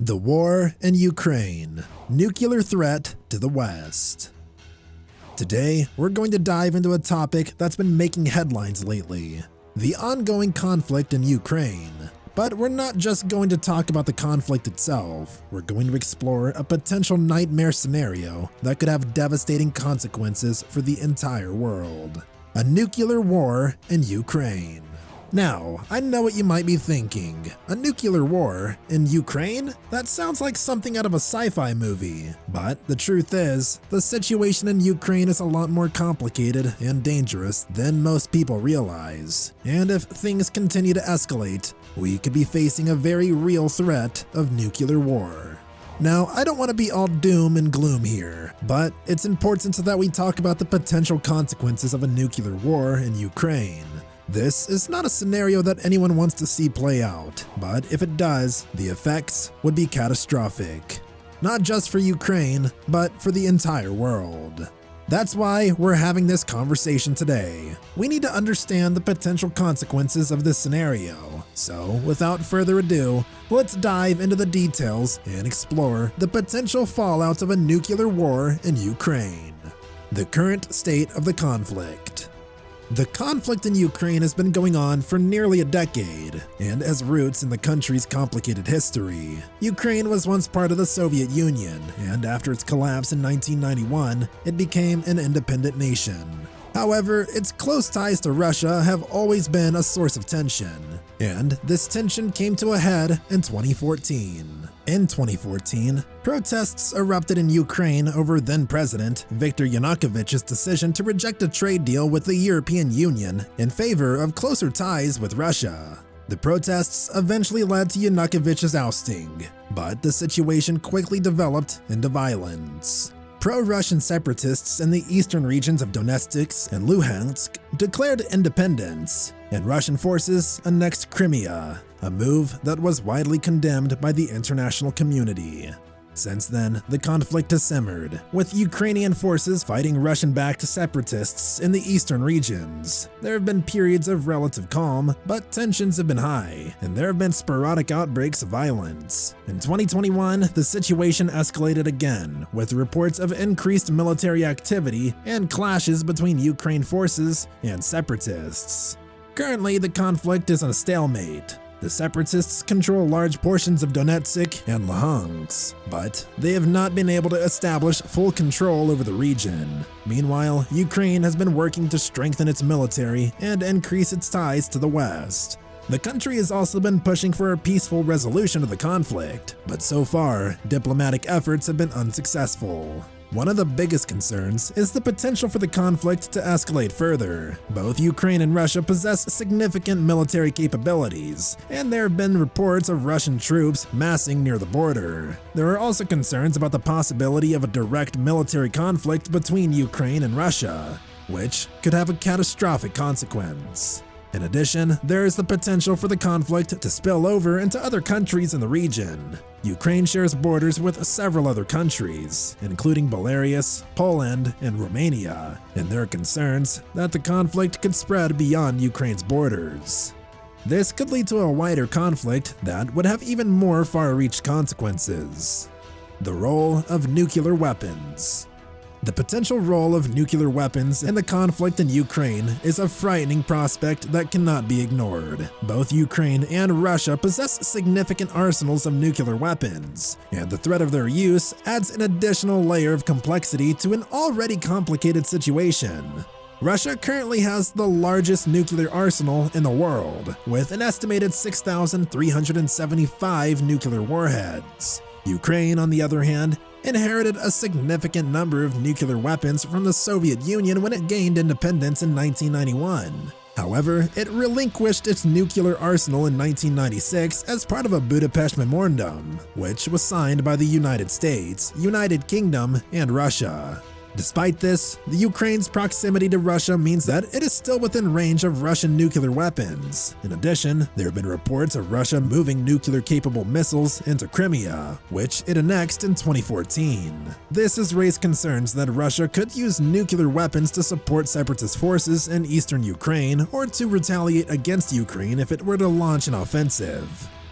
The war in Ukraine, nuclear threat to the West. Today, we're going to dive into a topic that's been making headlines lately, the ongoing conflict in Ukraine. But we're not just going to talk about the conflict itself, we're going to explore a potential nightmare scenario that could have devastating consequences for the entire world. A nuclear war in Ukraine. Now, I know what you might be thinking. A nuclear war in Ukraine? That sounds like something out of a sci-fi movie. But the truth is, the situation in Ukraine is a lot more complicated and dangerous than most people realize. And if things continue to escalate, we could be facing a very real threat of nuclear war. Now, I don't want to be all doom and gloom here, but it's important that we talk about the potential consequences of a nuclear war in Ukraine. This is not a scenario that anyone wants to see play out, but if it does, the effects would be catastrophic. Not just for Ukraine, but for the entire world. That's why we're having this conversation today. We need to understand the potential consequences of this scenario. So, without further ado, let's dive into the details and explore the potential fallout of a nuclear war in Ukraine. The current state of the conflict. The conflict in Ukraine has been going on for nearly a decade, and has roots in the country's complicated history. Ukraine was once part of the Soviet Union, and after its collapse in 1991, it became an independent nation. However, its close ties to Russia have always been a source of tension, and this tension came to a head in 2014. In 2014, protests erupted in Ukraine over then-President Viktor Yanukovych's decision to reject a trade deal with the European Union in favor of closer ties with Russia. The protests eventually led to Yanukovych's ousting, but the situation quickly developed into violence. Pro-Russian separatists in the eastern regions of Donetsk and Luhansk declared independence, and Russian forces annexed Crimea, a move that was widely condemned by the international community. Since then, the conflict has simmered, with Ukrainian forces fighting Russian-backed separatists in the eastern regions. There have been periods of relative calm, but tensions have been high, and there have been sporadic outbreaks of violence. In 2021, the situation escalated again, with reports of increased military activity and clashes between Ukraine forces and separatists. Currently, the conflict is a stalemate. The separatists control large portions of Donetsk and Luhansk, but they have not been able to establish full control over the region. Meanwhile, Ukraine has been working to strengthen its military and increase its ties to the West. The country has also been pushing for a peaceful resolution of the conflict, but so far, diplomatic efforts have been unsuccessful. One of the biggest concerns is the potential for the conflict to escalate further. Both Ukraine and Russia possess significant military capabilities, and there have been reports of Russian troops massing near the border. There are also concerns about the possibility of a direct military conflict between Ukraine and Russia, which could have a catastrophic consequence. In addition, there is the potential for the conflict to spill over into other countries in the region. Ukraine shares borders with several other countries, including Belarus, Poland, and Romania, and there are concerns that the conflict could spread beyond Ukraine's borders. This could lead to a wider conflict that would have even more far-reaching consequences. The role of nuclear weapons. The potential role of nuclear weapons in the conflict in Ukraine is a frightening prospect that cannot be ignored. Both Ukraine and Russia possess significant arsenals of nuclear weapons, and the threat of their use adds an additional layer of complexity to an already complicated situation. Russia currently has the largest nuclear arsenal in the world, with an estimated 6,375 nuclear warheads. Ukraine, on the other hand, inherited a significant number of nuclear weapons from the Soviet Union when it gained independence in 1991. However, it relinquished its nuclear arsenal in 1996 as part of a Budapest Memorandum, which was signed by the United States, United Kingdom, and Russia. Despite this, the Ukraine's proximity to Russia means that it is still within range of Russian nuclear weapons. In addition, there have been reports of Russia moving nuclear-capable missiles into Crimea, which it annexed in 2014. This has raised concerns that Russia could use nuclear weapons to support separatist forces in eastern Ukraine or to retaliate against Ukraine if it were to launch an offensive.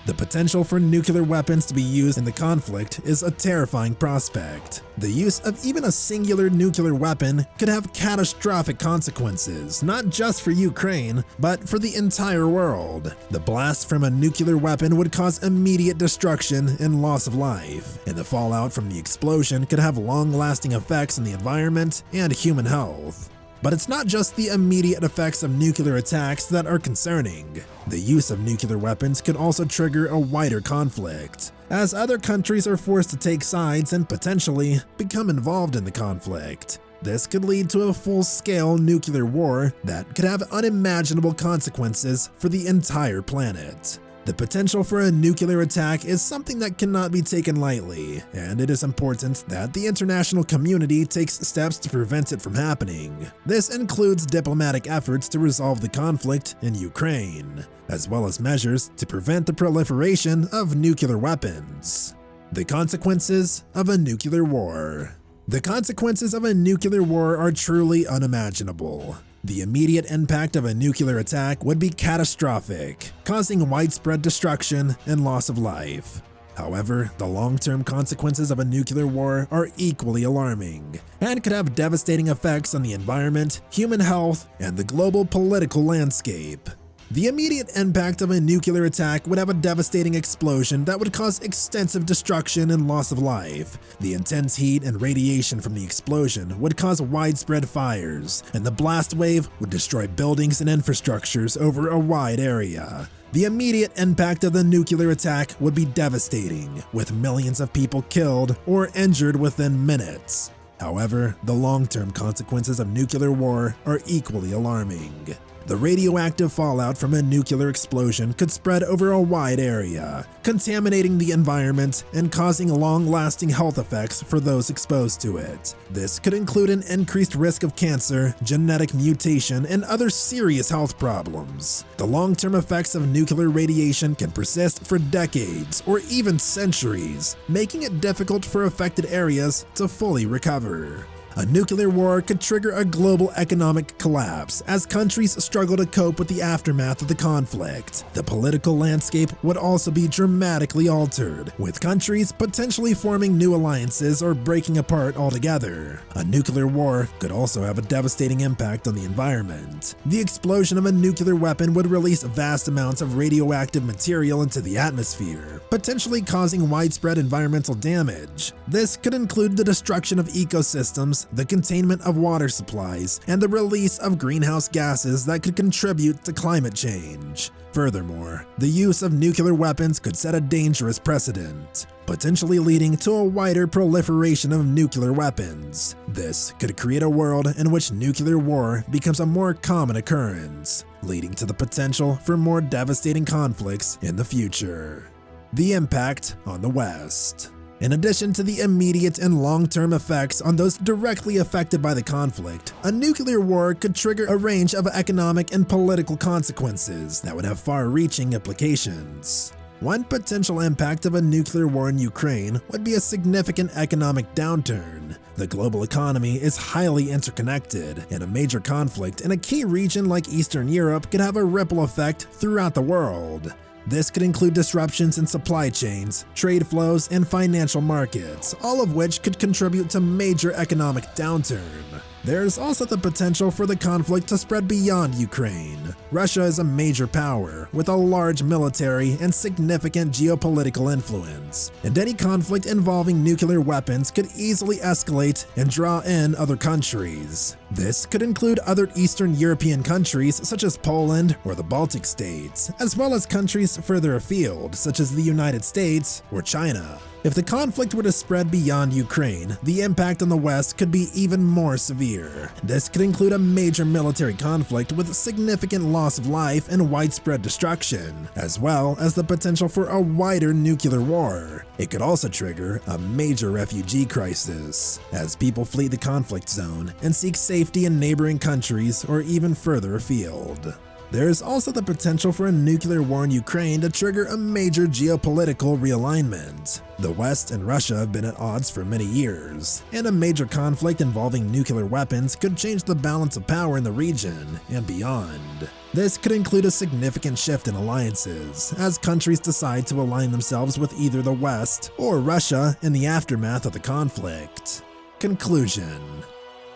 The potential for nuclear weapons to be used in the conflict is a terrifying prospect. The use of even a singular nuclear weapon could have catastrophic consequences, not just for Ukraine, but for the entire world. The blast from a nuclear weapon would cause immediate destruction and loss of life, and the fallout from the explosion could have long-lasting effects on the environment and human health. But it's not just the immediate effects of nuclear attacks that are concerning. The use of nuclear weapons could also trigger a wider conflict, as other countries are forced to take sides and potentially become involved in the conflict. This could lead to a full-scale nuclear war that could have unimaginable consequences for the entire planet. The potential for a nuclear attack is something that cannot be taken lightly, and it is important that the international community takes steps to prevent it from happening. This includes diplomatic efforts to resolve the conflict in Ukraine, as well as measures to prevent the proliferation of nuclear weapons. The consequences of a nuclear war. The consequences of a nuclear war are truly unimaginable. The immediate impact of a nuclear attack would be catastrophic, causing widespread destruction and loss of life. However, the long-term consequences of a nuclear war are equally alarming and could have devastating effects on the environment, human health, and the global political landscape. The immediate impact of a nuclear attack would have a devastating explosion that would cause extensive destruction and loss of life. The intense heat and radiation from the explosion would cause widespread fires, and the blast wave would destroy buildings and infrastructures over a wide area. The immediate impact of the nuclear attack would be devastating, with millions of people killed or injured within minutes. However, the long-term consequences of nuclear war are equally alarming. The radioactive fallout from a nuclear explosion could spread over a wide area, contaminating the environment and causing long-lasting health effects for those exposed to it. This could include an increased risk of cancer, genetic mutation, and other serious health problems. The long-term effects of nuclear radiation can persist for decades or even centuries, making it difficult for affected areas to fully recover. A nuclear war could trigger a global economic collapse as countries struggle to cope with the aftermath of the conflict. The political landscape would also be dramatically altered, with countries potentially forming new alliances or breaking apart altogether. A nuclear war could also have a devastating impact on the environment. The explosion of a nuclear weapon would release vast amounts of radioactive material into the atmosphere, potentially causing widespread environmental damage. This could include the destruction of ecosystems, the containment of water supplies, and the release of greenhouse gases that could contribute to climate change. Furthermore, the use of nuclear weapons could set a dangerous precedent, potentially leading to a wider proliferation of nuclear weapons. This could create a world in which nuclear war becomes a more common occurrence, leading to the potential for more devastating conflicts in the future. The impact on the West. In addition to the immediate and long-term effects on those directly affected by the conflict, a nuclear war could trigger a range of economic and political consequences that would have far-reaching implications. One potential impact of a nuclear war in Ukraine would be a significant economic downturn. The global economy is highly interconnected, and a major conflict in a key region like Eastern Europe could have a ripple effect throughout the world. This could include disruptions in supply chains, trade flows, and financial markets, all of which could contribute to major economic downturn. There's also the potential for the conflict to spread beyond Ukraine. Russia is a major power with a large military and significant geopolitical influence, and any conflict involving nuclear weapons could easily escalate and draw in other countries. This could include other Eastern European countries such as Poland or the Baltic states, as well as countries further afield such as the United States or China. If the conflict were to spread beyond Ukraine, the impact on the West could be even more severe. This could include a major military conflict with significant loss of life and widespread destruction, as well as the potential for a wider nuclear war. It could also trigger a major refugee crisis, as people flee the conflict zone and seek safety in neighboring countries or even further afield. There is also the potential for a nuclear war in Ukraine to trigger a major geopolitical realignment. The West and Russia have been at odds for many years, and a major conflict involving nuclear weapons could change the balance of power in the region and beyond. This could include a significant shift in alliances, as countries decide to align themselves with either the West or Russia in the aftermath of the conflict. Conclusion.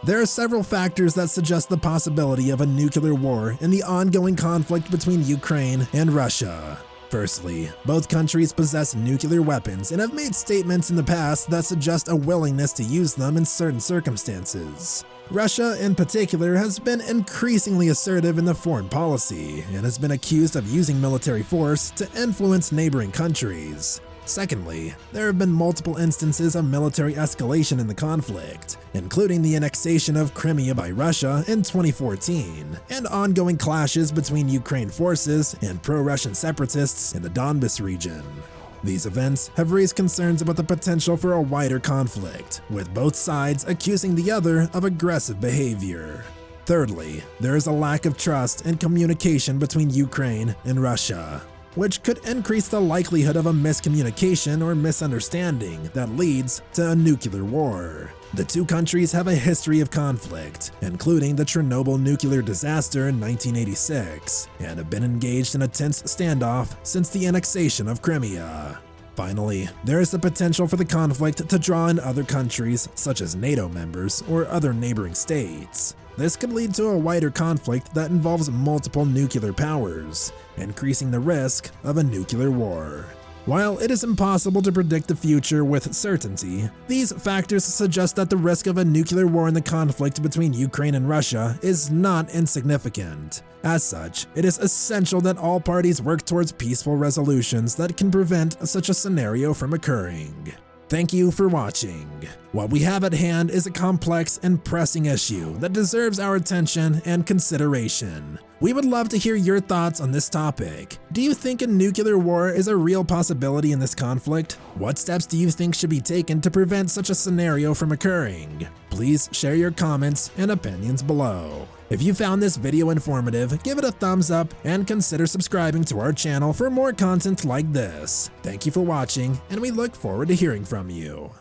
There are several factors that suggest the possibility of a nuclear war in the ongoing conflict between Ukraine and Russia. Firstly, both countries possess nuclear weapons and have made statements in the past that suggest a willingness to use them in certain circumstances. Russia, in particular, has been increasingly assertive in the foreign policy and has been accused of using military force to influence neighboring countries. Secondly, there have been multiple instances of military escalation in the conflict, including the annexation of Crimea by Russia in 2014, and ongoing clashes between Ukraine forces and pro-Russian separatists in the Donbas region. These events have raised concerns about the potential for a wider conflict, with both sides accusing the other of aggressive behavior. Thirdly, there is a lack of trust and communication between Ukraine and Russia, which could increase the likelihood of a miscommunication or misunderstanding that leads to a nuclear war. The two countries have a history of conflict, including the Chernobyl nuclear disaster in 1986, and have been engaged in a tense standoff since the annexation of Crimea. Finally, there is the potential for the conflict to draw in other countries, such as NATO members or other neighboring states. This could lead to a wider conflict that involves multiple nuclear powers, increasing the risk of a nuclear war. While it is impossible to predict the future with certainty, these factors suggest that the risk of a nuclear war in the conflict between Ukraine and Russia is not insignificant. As such, it is essential that all parties work towards peaceful resolutions that can prevent such a scenario from occurring. Thank you for watching. What we have at hand is a complex and pressing issue that deserves our attention and consideration. We would love to hear your thoughts on this topic. Do you think a nuclear war is a real possibility in this conflict? What steps do you think should be taken to prevent such a scenario from occurring? Please share your comments and opinions below. If you found this video informative, give it a thumbs up and consider subscribing to our channel for more content like this. Thank you for watching, and we look forward to hearing from you.